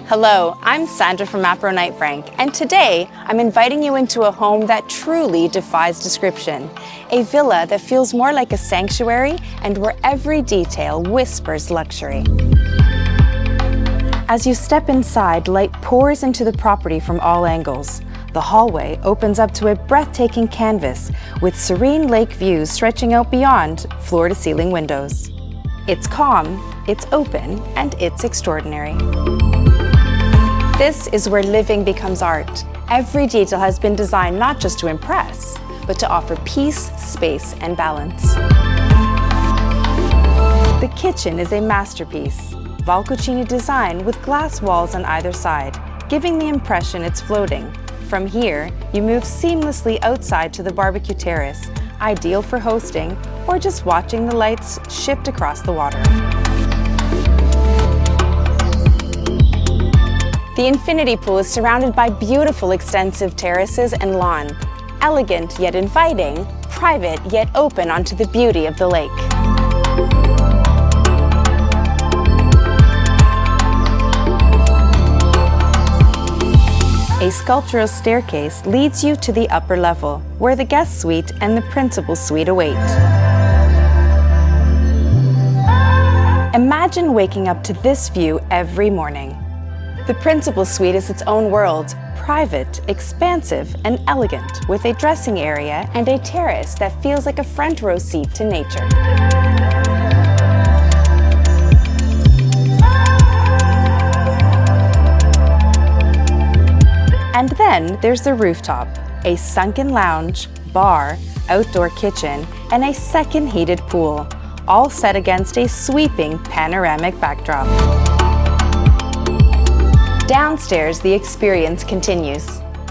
Hello, I'm Sandra from Mapro Knight Frank, and today I'm inviting you into a home that truly defies description. A villa that feels more like a sanctuary and where every detail whispers luxury. As you step inside, light pours into the property from all angles. The hallway opens up to a breathtaking canvas with serene lake views stretching out beyond floor-to-ceiling windows. It's calm, it's open, and it's extraordinary. This is where living becomes art. Every detail has been designed not just to impress, but to offer peace, space, and balance. The kitchen is a masterpiece. Valcucini design with glass walls on either side, giving the impression it's floating. From here, you move seamlessly outside to the barbecue terrace, ideal for hosting or just watching the lights shift across the water. The infinity pool is surrounded by beautiful extensive terraces and lawn. Elegant yet inviting, private yet open onto the beauty of the lake. A sculptural staircase leads you to the upper level, where the guest suite and the principal suite await. Imagine waking up to this view every morning. The principal suite is its own world, private, expansive, and elegant, with a dressing area and a terrace that feels like a front row seat to nature. And then there's the rooftop, a sunken lounge, bar, outdoor kitchen, and a second heated pool, all set against a sweeping panoramic backdrop. Downstairs, the experience continues.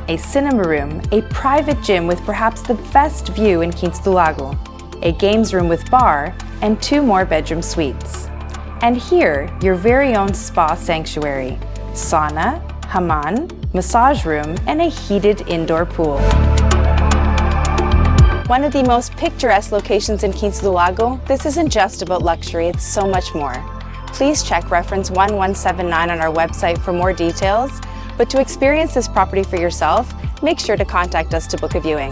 A cinema room, a private gym with perhaps the best view in Quinta, Lago, a games room with bar, and 2 more bedroom suites. And here, your very own spa sanctuary, sauna, hammam, massage room, and a heated indoor pool. One of the most picturesque locations in Quinta, Lago, this isn't just about luxury, it's so much more. Please check reference 1179 on our website for more details, but to experience this property for yourself, make sure to contact us to book a viewing.